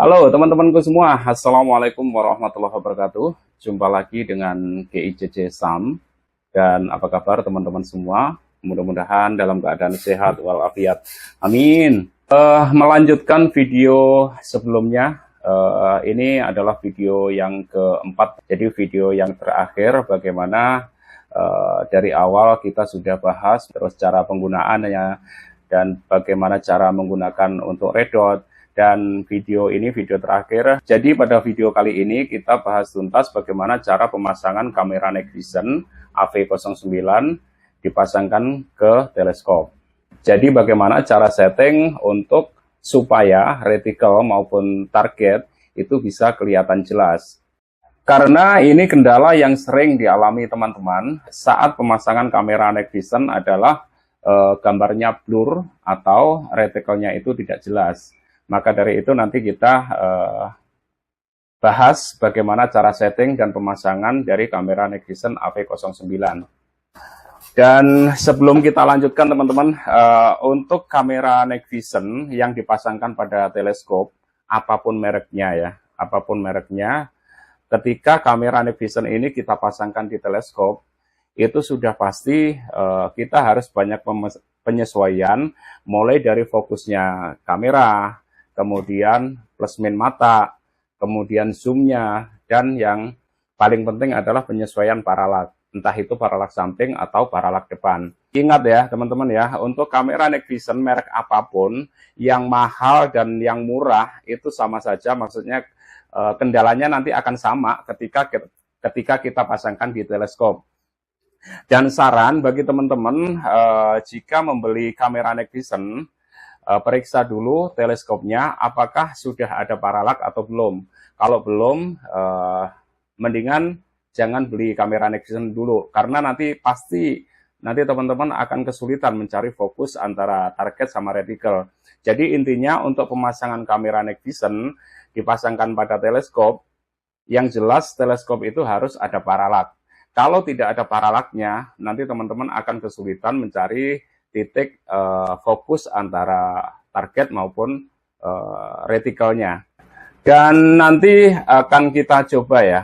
Halo teman-temanku semua, Assalamualaikum warahmatullahi wabarakatuh. Jumpa lagi dengan GIJJ Sam. Dan apa kabar teman-teman semua? Mudah-mudahan dalam keadaan sehat walafiat. Amin. Melanjutkan video sebelumnya, ini adalah video yang keempat. Jadi video yang terakhir bagaimana dari awal kita sudah bahas terus cara penggunaannya dan bagaimana cara menggunakan untuk red dot. Dan video ini video terakhir. Jadi pada video kali ini kita bahas tuntas bagaimana cara pemasangan kamera night vision AV09 dipasangkan ke teleskop. Jadi bagaimana cara setting untuk supaya reticle maupun target itu bisa kelihatan jelas. Karena ini kendala yang sering dialami teman-teman saat pemasangan kamera night vision adalah gambarnya blur atau reticle-nya itu tidak jelas. Maka dari itu nanti kita bahas bagaimana cara setting dan pemasangan dari kamera night vision AV09. Dan sebelum kita lanjutkan teman-teman, untuk kamera night vision yang dipasangkan pada teleskop, apapun mereknya, ketika kamera night vision ini kita pasangkan di teleskop, itu sudah pasti kita harus banyak penyesuaian, mulai dari fokusnya kamera, kemudian plus min mata, kemudian zoomnya, dan yang paling penting adalah penyesuaian paralak, entah itu paralak samping atau paralak depan. Ingat ya teman-teman ya, untuk kamera night vision merek apapun, yang mahal dan yang murah itu sama saja, maksudnya kendalanya nanti akan sama ketika kita pasangkan di teleskop. Dan saran bagi teman-teman, jika membeli kamera night vision, periksa dulu teleskopnya apakah sudah ada paralak atau belum. Kalau belum, mendingan jangan beli kamera night vision dulu, karena nanti teman-teman akan kesulitan mencari fokus antara target sama reticle. Jadi intinya untuk pemasangan kamera night vision dipasangkan pada teleskop, yang jelas teleskop itu harus ada paralak. Kalau tidak ada paralaknya, nanti teman-teman akan kesulitan mencari titik fokus antara target maupun reticle-nya. Dan nanti akan kita coba ya,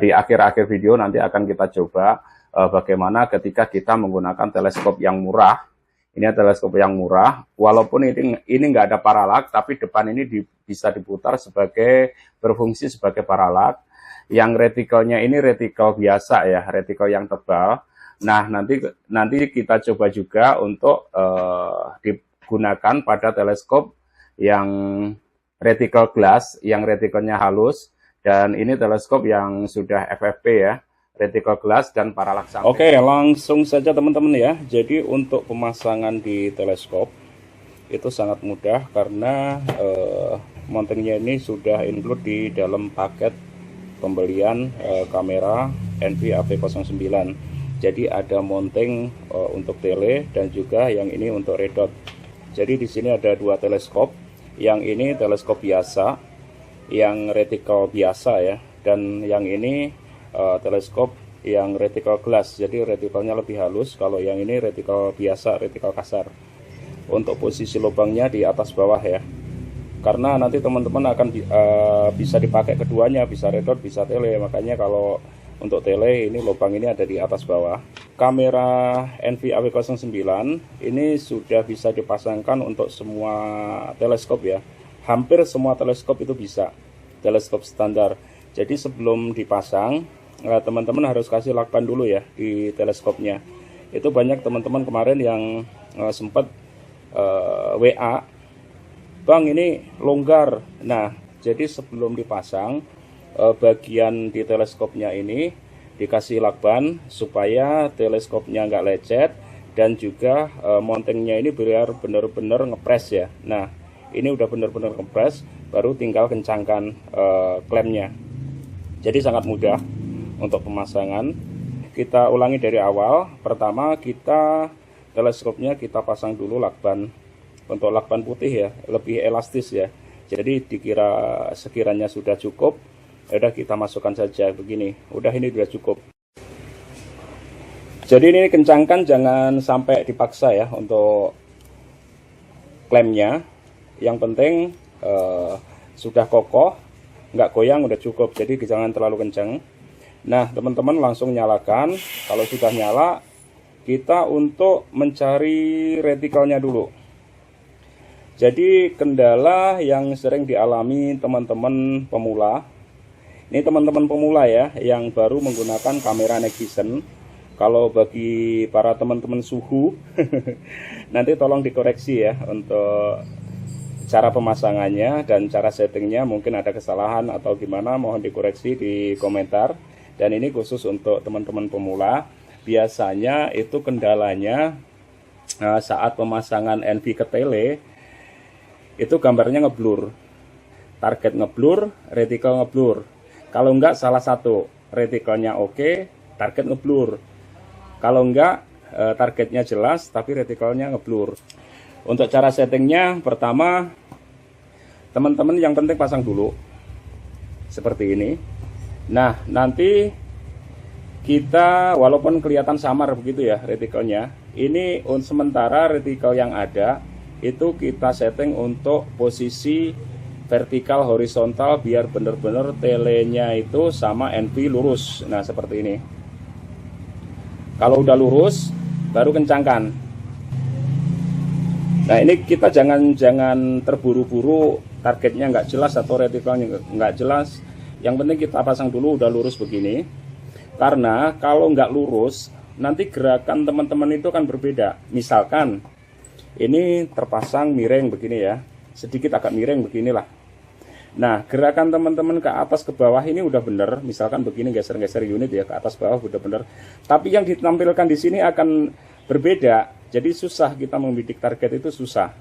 di akhir-akhir video nanti akan kita coba bagaimana ketika kita menggunakan teleskop yang murah. Ini teleskop yang murah, walaupun ini nggak ada paralak, tapi depan ini bisa diputar berfungsi sebagai paralak. Yang reticle-nya ini reticle biasa ya, reticle yang tebal. Nah, nanti kita coba juga untuk digunakan pada teleskop yang reticle glass, yang reticle-nya halus, dan ini teleskop yang sudah FFP ya, reticle glass dan paralak samping. Oke, langsung saja teman-teman ya. Jadi untuk pemasangan di teleskop itu sangat mudah karena mountingnya ini sudah include di dalam paket pembelian kamera NV AV09. Jadi ada mounting untuk tele dan juga yang ini untuk red dot. Jadi di sini ada dua teleskop. Yang ini teleskop biasa, yang reticle biasa ya, dan yang ini teleskop yang reticle glass. Jadi reticle-nya lebih halus. Kalau yang ini reticle biasa, reticle kasar. Untuk posisi lubangnya di atas bawah ya. Karena nanti teman-teman akan bisa dipakai keduanya, bisa red dot, bisa tele. Makanya kalau untuk tele ini lubang ini ada di atas bawah. Kamera NV AV09 ini sudah bisa dipasangkan untuk semua teleskop ya. Hampir semua teleskop itu bisa. Teleskop standar. Jadi sebelum dipasang, teman-teman harus kasih lakban dulu ya di teleskopnya. Itu banyak teman-teman kemarin yang sempat WA, "Bang, ini longgar." Nah, jadi sebelum dipasang, bagian di teleskopnya ini dikasih lakban supaya teleskopnya nggak lecet, dan juga mountingnya ini biar benar-benar ngepres ya. Nah, ini udah benar-benar ngepres, baru tinggal kencangkan klemnya. Jadi sangat mudah untuk pemasangan. Kita ulangi dari awal. Pertama, teleskopnya kita pasang dulu lakban. Untuk lakban putih ya, lebih elastis ya. Jadi sekiranya sudah cukup, udah kita masukkan saja begini. Udah, ini sudah cukup. Jadi ini kencangkan, jangan sampai dipaksa ya untuk klemnya. Yang penting sudah kokoh, nggak goyang, udah cukup. Jadi jangan terlalu kencang. Nah, teman-teman langsung nyalakan. Kalau sudah nyala, kita untuk mencari retikelnya dulu. Jadi kendala yang sering dialami teman-teman pemula, ini teman-teman pemula ya, yang baru menggunakan kamera night vision. Kalau bagi para teman-teman suhu, nanti tolong dikoreksi ya untuk cara pemasangannya dan cara settingnya. Mungkin ada kesalahan atau gimana, mohon dikoreksi di komentar. Dan ini khusus untuk teman-teman pemula. Biasanya itu kendalanya saat pemasangan NV ke tele, itu gambarnya ngeblur. Target ngeblur, retikel ngeblur. Kalau enggak salah satu, retikelnya oke, target ngeblur. Kalau enggak, targetnya jelas, tapi retikelnya ngeblur. Untuk cara settingnya, pertama, teman-teman yang penting pasang dulu. Seperti ini. Nah, nanti kita, walaupun kelihatan samar begitu ya retikelnya, ini sementara retikel yang ada, itu kita setting untuk posisi vertikal horizontal biar benar-benar telenya itu sama NV lurus. Nah, seperti ini. Kalau udah lurus, baru kencangkan. Nah, ini kita jangan terburu-buru, targetnya nggak jelas atau retikelnya nggak jelas. Yang penting kita pasang dulu udah lurus begini. Karena kalau nggak lurus, nanti gerakan teman-teman itu kan berbeda. Misalkan ini terpasang miring begini ya, sedikit agak miring beginilah. Nah, gerakan teman-teman ke atas ke bawah ini udah bener. Misalkan begini, geser-geser unit ya, ke atas bawah udah bener. Tapi yang ditampilkan di sini akan berbeda. Jadi susah kita membidik target, itu susah.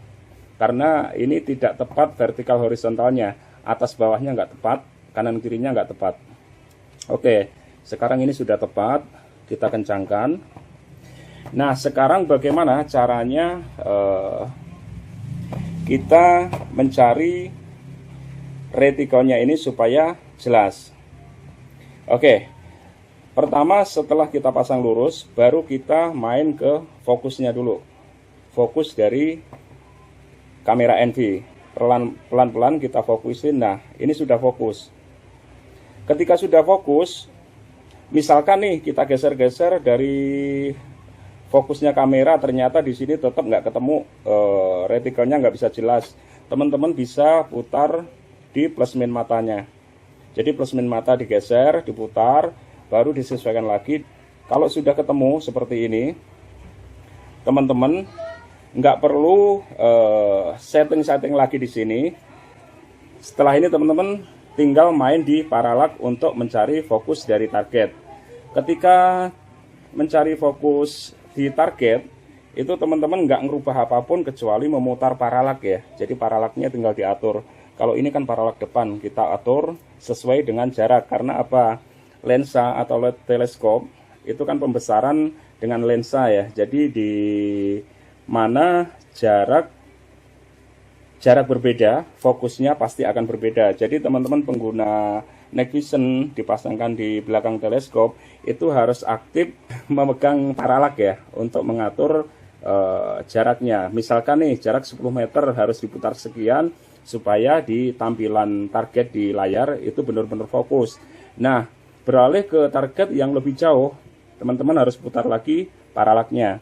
Karena ini tidak tepat vertikal horizontalnya. Atas bawahnya nggak tepat, kanan kirinya nggak tepat. Oke, sekarang ini sudah tepat. Kita kencangkan. Nah, sekarang bagaimana caranya kita mencari retikelnya ini supaya jelas. Oke, pertama setelah kita pasang lurus, baru kita main ke fokusnya dulu. Fokus dari kamera NV. Pelan-pelan kita fokusin. Nah, ini sudah fokus. Ketika sudah fokus, misalkan nih kita geser-geser dari fokusnya kamera, ternyata di sini tetap nggak ketemu, retikelnya nggak bisa jelas. Teman-teman bisa putar di plasmin matanya. Jadi plasmin mata digeser, diputar, baru disesuaikan lagi. Kalau sudah ketemu seperti ini, teman-teman nggak perlu setting-setting lagi di sini. Setelah ini teman-teman tinggal main di parallax untuk mencari fokus dari target. Ketika mencari fokus di target, itu teman-teman nggak ngerubah apapun kecuali memutar parallax ya. Jadi parallaxnya tinggal diatur. Kalau ini kan parallax depan, kita atur sesuai dengan jarak. Karena apa? Lensa atau teleskop itu kan pembesaran dengan lensa ya. Jadi di mana jarak berbeda, fokusnya pasti akan berbeda. Jadi teman-teman pengguna night vision dipasangkan di belakang teleskop itu harus aktif memegang parallax ya untuk mengatur jaraknya. Misalkan nih jarak 10 meter harus diputar sekian supaya di tampilan target di layar itu benar-benar fokus. Nah, beralih ke target yang lebih jauh, teman-teman harus putar lagi parallaxnya.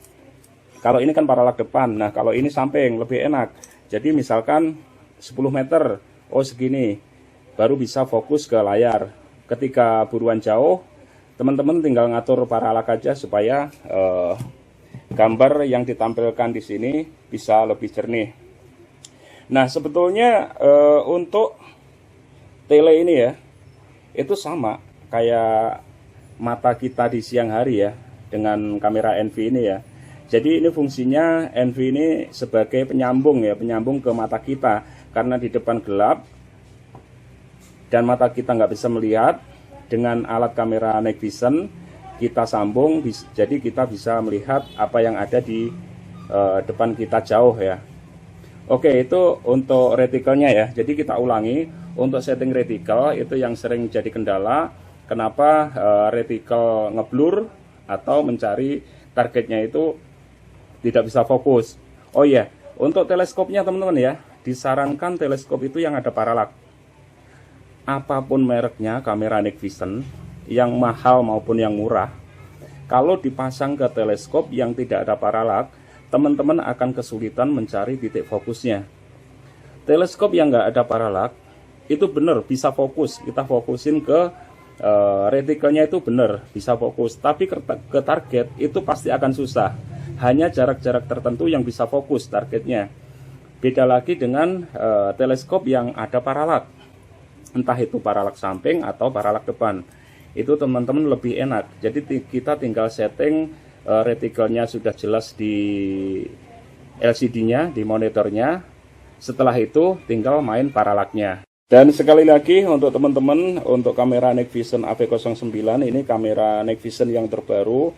Kalau ini kan parallax depan, nah kalau ini samping lebih enak. Jadi misalkan 10 meter, oh segini, baru bisa fokus ke layar. Ketika buruan jauh, teman-teman tinggal ngatur parallax aja supaya gambar yang ditampilkan di sini bisa lebih jernih. Nah, sebetulnya untuk tele ini ya, itu sama kayak mata kita di siang hari ya, dengan kamera NV ini ya. Jadi ini fungsinya NV ini sebagai penyambung ya, penyambung ke mata kita. Karena di depan gelap dan mata kita nggak bisa melihat, dengan alat kamera night vision kita sambung, jadi kita bisa melihat apa yang ada di depan kita jauh ya. Oke, itu untuk retikelnya ya. Jadi kita ulangi, untuk setting retikel itu yang sering jadi kendala. Kenapa retikel ngeblur atau mencari targetnya itu tidak bisa fokus. Oh iya, untuk teleskopnya teman-teman ya, disarankan teleskop itu yang ada parallax. apapun mereknya kamera night vision, yang mahal maupun yang murah, kalau dipasang ke teleskop yang tidak ada paralak, teman-teman akan kesulitan mencari titik fokusnya. Teleskop yang nggak ada paralak itu benar bisa fokus, kita fokusin ke retikelnya itu benar bisa fokus, tapi ke target itu pasti akan susah. Hanya jarak-jarak tertentu yang bisa fokus targetnya. Beda lagi dengan teleskop yang ada paralak, entah itu paralak samping atau paralak depan. Itu teman-teman lebih enak. Jadi kita tinggal setting retikelnya sudah jelas di LCD-nya, di monitornya. Setelah itu tinggal main paralaknya. Dan sekali lagi untuk teman-teman, untuk kamera Night Vision AV09 ini kamera Night Vision yang terbaru,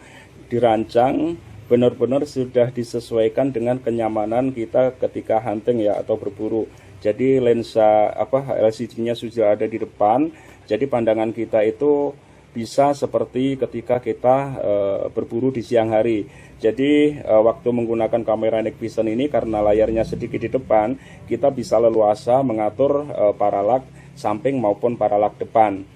dirancang benar-benar sudah disesuaikan dengan kenyamanan kita ketika hunting ya atau berburu. Jadi lensa LCD-nya sudah ada di depan, jadi pandangan kita itu bisa seperti ketika kita berburu di siang hari. Jadi waktu menggunakan kamera Night Vision ini karena layarnya sedikit di depan, kita bisa leluasa mengatur paralak samping maupun paralak depan.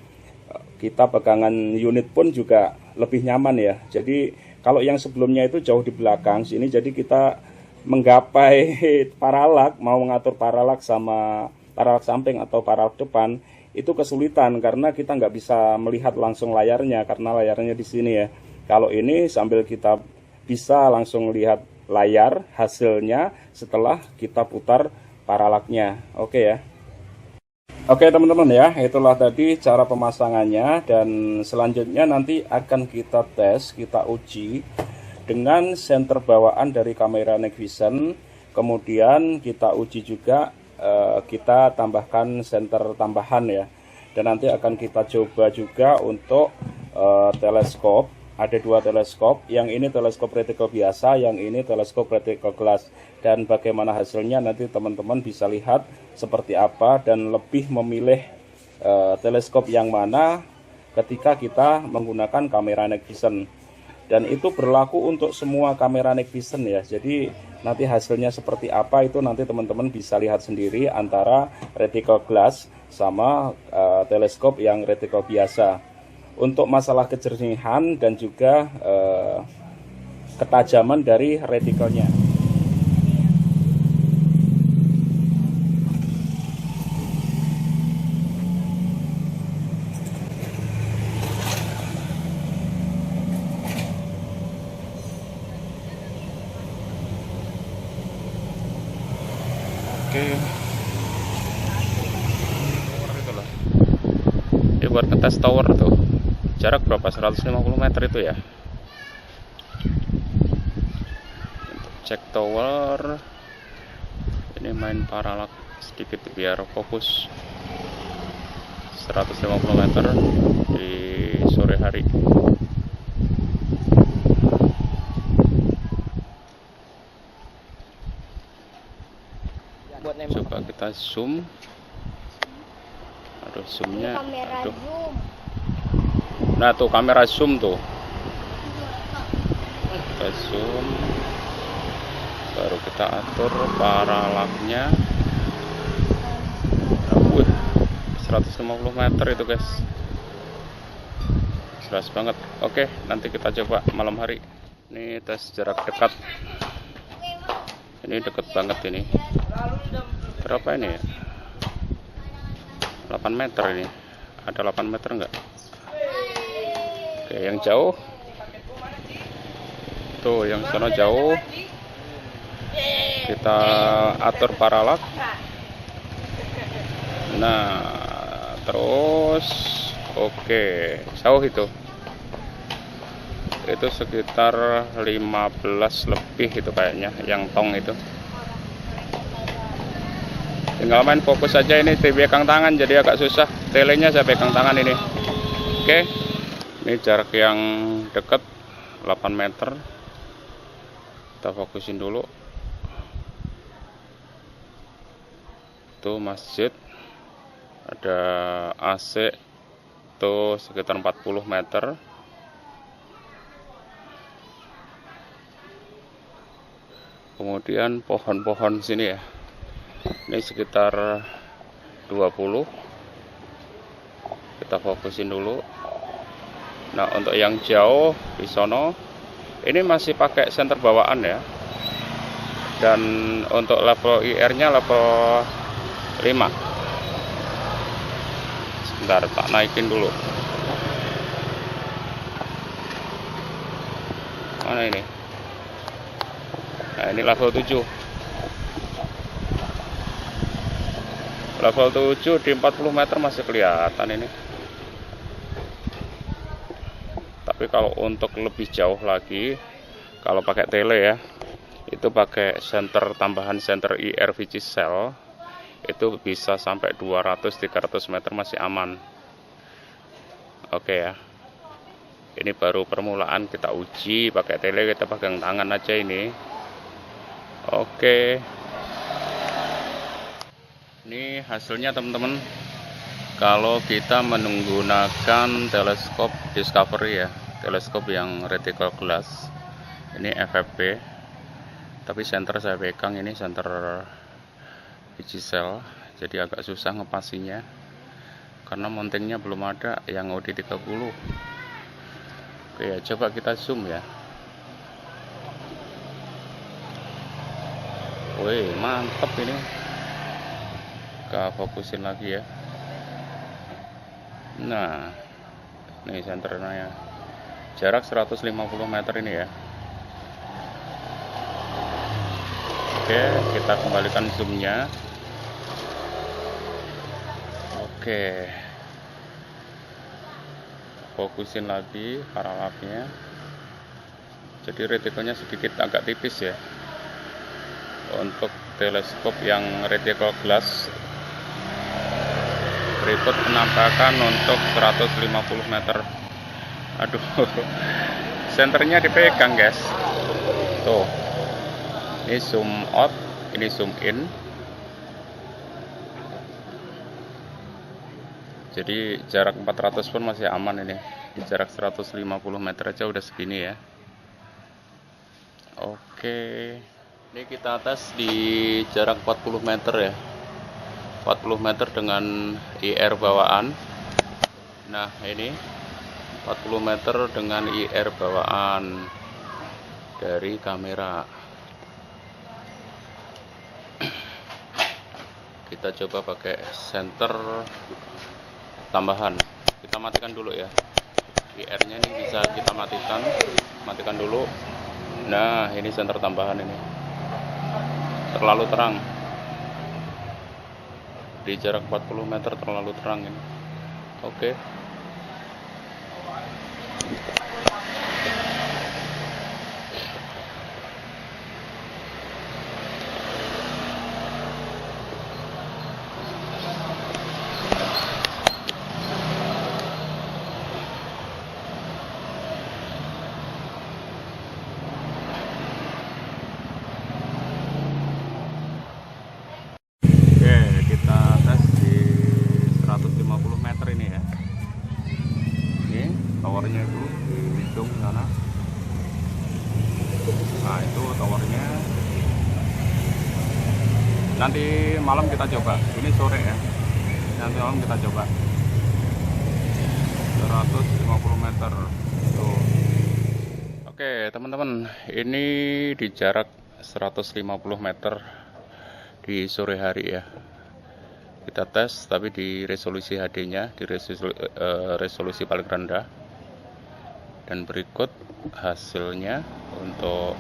Kita pegangan unit pun juga lebih nyaman ya. Jadi kalau yang sebelumnya itu jauh di belakang sini, jadi kita menggapai paralak, mau mengatur paralak sama paralak samping atau paralak depan, itu kesulitan karena kita nggak bisa melihat langsung layarnya karena layarnya di sini ya. Kalau ini sambil kita bisa langsung lihat layar hasilnya setelah kita putar paralaknya. Oke ya. Oke teman-teman ya, itulah tadi cara pemasangannya, dan selanjutnya nanti akan kita tes, kita uji dengan senter bawaan dari kamera Night Vision. Kemudian kita uji juga, kita tambahkan senter tambahan ya, dan nanti akan kita coba juga untuk teleskop. Ada dua teleskop, yang ini teleskop retikel biasa, yang ini teleskop retikel glass. Dan bagaimana hasilnya nanti teman-teman bisa lihat seperti apa dan lebih memilih teleskop yang mana ketika kita menggunakan kamera Night Vision. Dan itu berlaku untuk semua kamera Night Vision ya. Jadi nanti hasilnya seperti apa itu nanti teman-teman bisa lihat sendiri antara retikel glass sama teleskop yang retikel biasa. Untuk masalah kejernihan dan juga ketajaman dari retikelnya. Oke. Itulah. Ini buat ngetes tower tuh. Jarak berapa? 150 meter itu ya. Cek tower. Ini main paralak sedikit biar fokus. 150 meter di sore hari. Coba kita zoom. Aduh, zoomnya. Aduh. Nah tuh kamera zoom tuh. Kita zoom. Baru kita atur paralaknya. 150 meter itu guys. Jelas banget. Oke, nanti kita coba malam hari. Ini tes jarak dekat. Ini deket banget ini. Berapa ini ya? 8 meter ini. Ada 8 meter enggak? Oke, yang jauh. Tuh, yang sana jauh. Kita atur paralak. Nah, terus oke, jauh itu. Itu sekitar 15 lebih itu kayaknya yang tong itu. Tinggal main fokus saja, ini pegang tangan jadi agak susah. Telenya saya pegang tangan ini. Oke. Ini jarak yang dekat 8 meter. Kita fokusin dulu. Itu masjid. Ada AC itu sekitar 40 meter. Kemudian pohon-pohon sini ya. Ini sekitar 20. Kita fokusin dulu. Nah, untuk yang jauh di sono ini masih pakai senter bawaan ya. Dan untuk level IR-nya level 5. Sebentar, tak naikin dulu. Mana ini? Nah, ini level 7. Level 7 di 40 meter masih kelihatan ini. Tapi kalau untuk lebih jauh lagi, kalau pakai tele ya, itu pakai senter tambahan senter IR VC Cell, itu bisa sampai 200-300 meter masih aman. Oke ya. Ini baru permulaan, kita uji pakai tele, kita pegang tangan aja ini. Oke. Ini hasilnya teman-teman. Kalau kita menggunakan teleskop Discovery ya, teleskop yang reticle glass, ini FFP. Tapi senter saya pegang ini senter VC-Cell, jadi agak susah ngepasinya karena mountingnya belum ada yang OD30. Oke ya, coba kita zoom ya. Wih, mantep ini. Kita fokusin lagi ya. Nah, ini senternya. Jarak 150 meter ini ya. Oke, kita kembalikan zoomnya. Oke, fokusin lagi paralaknya. Jadi retikelnya sedikit agak tipis ya. Untuk teleskop yang reticle glass, berikut penampakan untuk 150 meter. Aduh, senternya dipegang guys. Tuh, ini zoom out, ini zoom in. Jadi jarak 400 pun masih aman ini. Di jarak 150 meter aja udah segini ya. Oke, ini kita tes di jarak 40 meter ya. 40 meter dengan IR bawaan. Nah, ini 40 meter dengan IR bawaan dari kamera. Kita coba pakai senter tambahan. Kita matikan dulu ya. IR-nya ini bisa kita matikan dulu. Nah, ini senter tambahan ini. Terlalu terang. Di jarak 40 meter terlalu terang ini. Oke. Kita tes di 150 meter ini ya. Ini towernya itu di ujung sana. Nah, itu towernya. Nanti malam kita coba. Ini sore ya. Nanti malam kita coba. 150 meter. Tuh. Oke, teman-teman, ini di jarak 150 meter di sore hari ya. Kita tes tapi di resolusi HD-nya, di resolusi paling rendah. Dan berikut hasilnya untuk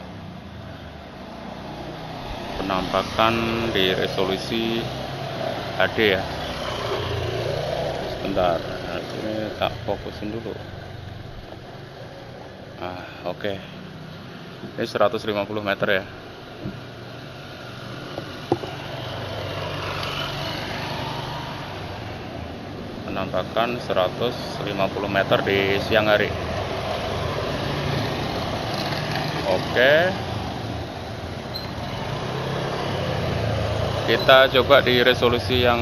penampakan di resolusi HD ya. Sebentar, nah, ini tak fokusin dulu. Oke. Ini 150 meter ya. Penampakan 150 meter di siang hari. Oke. Kita coba di resolusi yang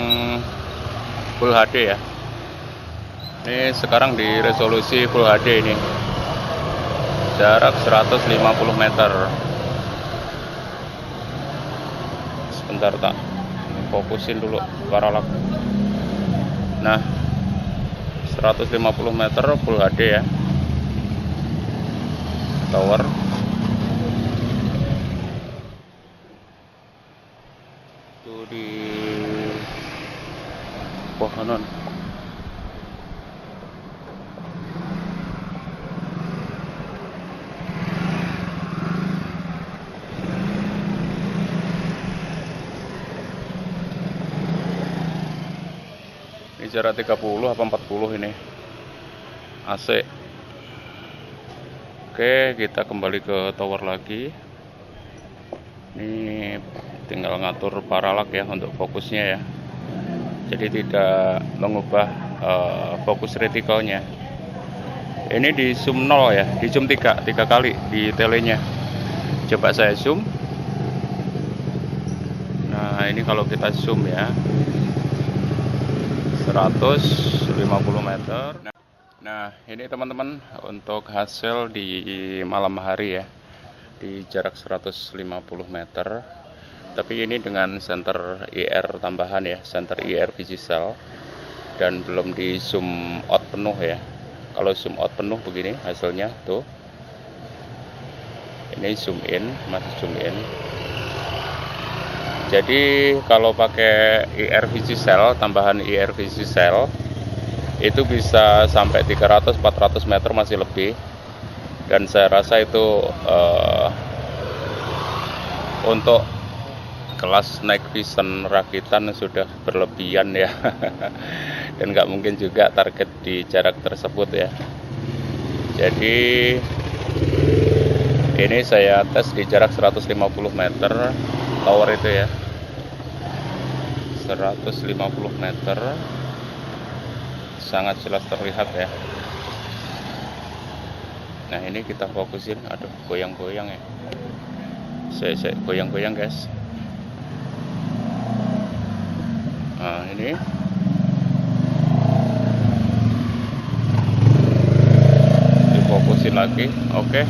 Full HD ya. Ini sekarang di resolusi Full HD ini. Jarak 150 meter. Sebentar tak fokusin dulu paralak. Nah, 150 meter Full HD ya, tower. Itu di pohonan. Ini jarak 30 apa 40 ini AC. Oke, kita kembali ke tower lagi. Ini tinggal ngatur paralak ya untuk fokusnya ya. Jadi tidak mengubah fokus retikalnya. Ini di zoom 0 ya, di zoom 3 kali di telenya. Coba saya zoom. Nah, ini kalau kita zoom ya, 150 meter. Nah, ini teman-teman untuk hasil di malam hari ya, di jarak 150 meter. Tapi ini dengan senter IR tambahan ya, senter IR Vigicell, dan belum di zoom out penuh ya. Kalau zoom out penuh begini hasilnya tuh. Ini zoom in, masih zoom in. Jadi kalau pakai IR Vigicell, tambahan IR Vigicell, itu bisa sampai 300-400 meter masih lebih. Dan saya rasa itu untuk kelas night vision rakitan sudah berlebihan ya. Dan nggak mungkin juga target di jarak tersebut ya. Jadi ini saya tes di jarak 150 meter tower itu ya, 150 meter sangat jelas terlihat ya. Nah, ini kita fokusin. Aduh, goyang-goyang ya. Saya goyang-goyang guys. Nah, ini difokusin lagi. Oke.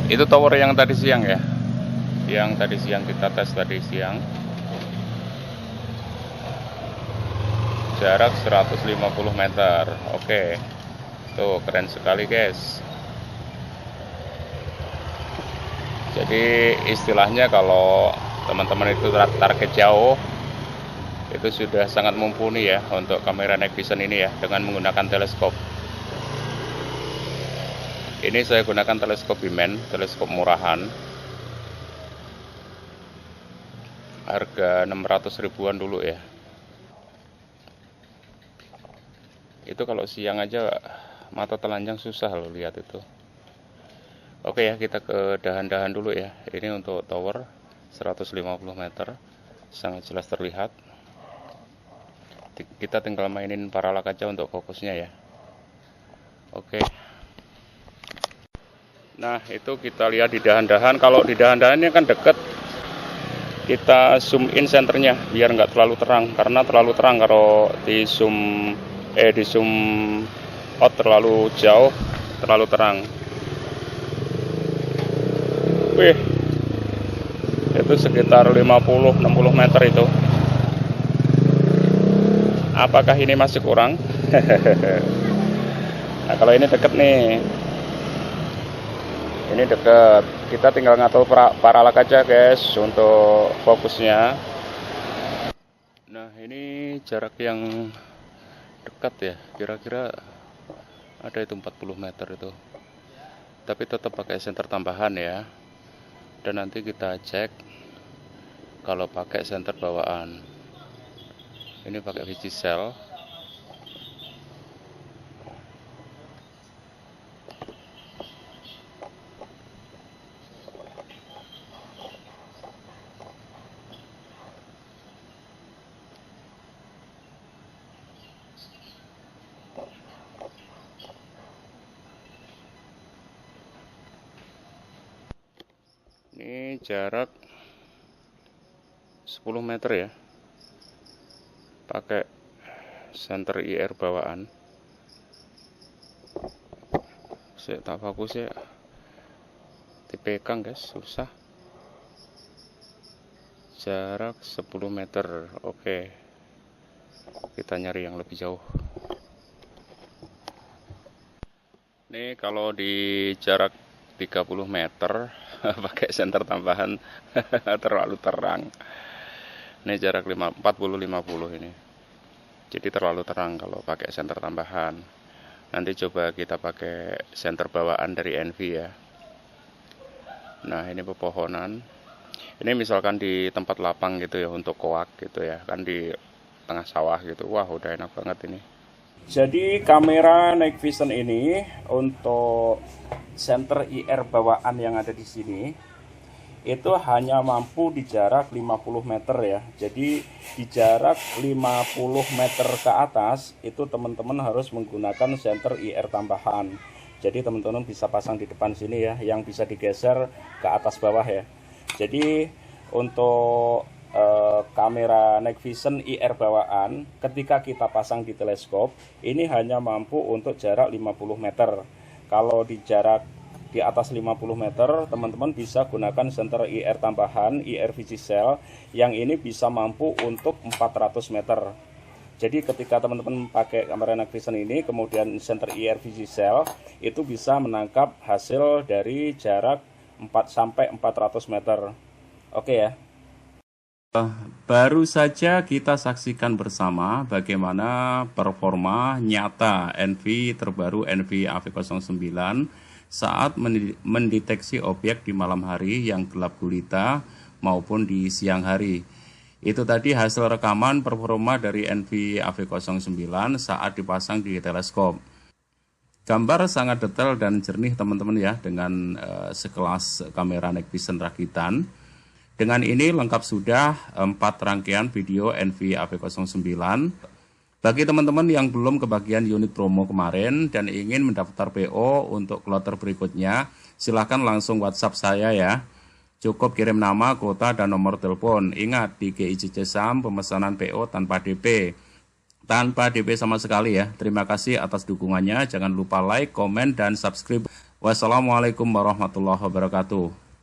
Itu tower yang tadi siang ya, yang tadi siang kita tes tadi siang, jarak 150 meter. Oke, tuh keren sekali guys. Jadi istilahnya kalau teman-teman itu target jauh, itu sudah sangat mumpuni ya untuk kamera night vision ini ya, dengan menggunakan teleskop. Ini saya gunakan teleskop Bimen, teleskop murahan, harga 600 ribuan dulu ya. Itu kalau siang aja mata telanjang susah loh lihat itu. Oke ya, kita ke dahan-dahan dulu ya. Ini untuk tower 150 meter, sangat jelas terlihat. Kita tinggal mainin paralak aja untuk fokusnya ya. Oke. Nah, itu kita lihat di dahan-dahan. Kalau di dahan-dahan ini kan deket, kita zoom in senternya biar nggak terlalu terang, karena terlalu terang kalau di zoom out terlalu jauh, terlalu terang. Wih, itu sekitar 50-60 meter itu. Apakah ini masih kurang? Nah, kalau ini deket nih, ini deket, kita tinggal ngatur paralak aja guys untuk fokusnya. Nah, ini jarak yang dekat ya, kira-kira ada itu 40 meter itu, tapi tetap pakai senter tambahan ya. Dan nanti kita cek kalau pakai senter bawaan. Ini pakai Vigicell. Ini jarak 10 meter ya, pakai senter IR bawaan. Saya tak fokus ya, dipegang guys, susah. Jarak 10 meter. Oke, kita nyari yang lebih jauh. Ini kalau di jarak 30 meter pakai senter tambahan terlalu terang. Ini jarak 40-50 ini. Jadi terlalu terang kalau pakai senter tambahan. Nanti coba kita pakai senter bawaan dari Envy ya. Nah, ini pepohonan. Ini misalkan di tempat lapang gitu ya, untuk koak gitu ya, kan di tengah sawah gitu. Wah, udah enak banget ini. Jadi kamera Night Vision ini untuk senter IR bawaan yang ada di sini itu hanya mampu di jarak 50 meter ya. Jadi di jarak 50 meter ke atas itu teman-teman harus menggunakan senter IR tambahan. Jadi teman-teman bisa pasang di depan sini ya, yang bisa digeser ke atas bawah ya. Jadi untuk kamera Night Vision IR bawaan ketika kita pasang di teleskop ini hanya mampu untuk jarak 50 meter. Kalau di jarak di atas 50 meter teman-teman bisa gunakan senter IR tambahan, IR Vigicell yang ini bisa mampu untuk 400 meter. Jadi ketika teman-teman pakai kamera Night Vision ini kemudian senter IR Vigicell itu bisa menangkap hasil dari jarak 4 sampai 400 meter. Oke ya. Baru saja kita saksikan bersama bagaimana performa nyata Envy terbaru Envy AV09 saat mendeteksi objek di malam hari yang gelap gulita maupun di siang hari. Itu tadi hasil rekaman performa dari Envy AV09 saat dipasang di teleskop. Gambar sangat detail dan jernih teman-teman ya, dengan sekelas kamera Night Vision rakitan. Dengan ini lengkap sudah 4 rangkaian video Envy AV09. Bagi teman-teman yang belum kebagian unit promo kemarin dan ingin mendaftar PO untuk kloter berikutnya, silahkan langsung WhatsApp saya ya. Cukup kirim nama, kota, dan nomor telepon. Ingat, di GIJC SAM pemesanan PO tanpa DP. Tanpa DP sama sekali ya. Terima kasih atas dukungannya. Jangan lupa like, komen, dan subscribe. Wassalamualaikum warahmatullahi wabarakatuh.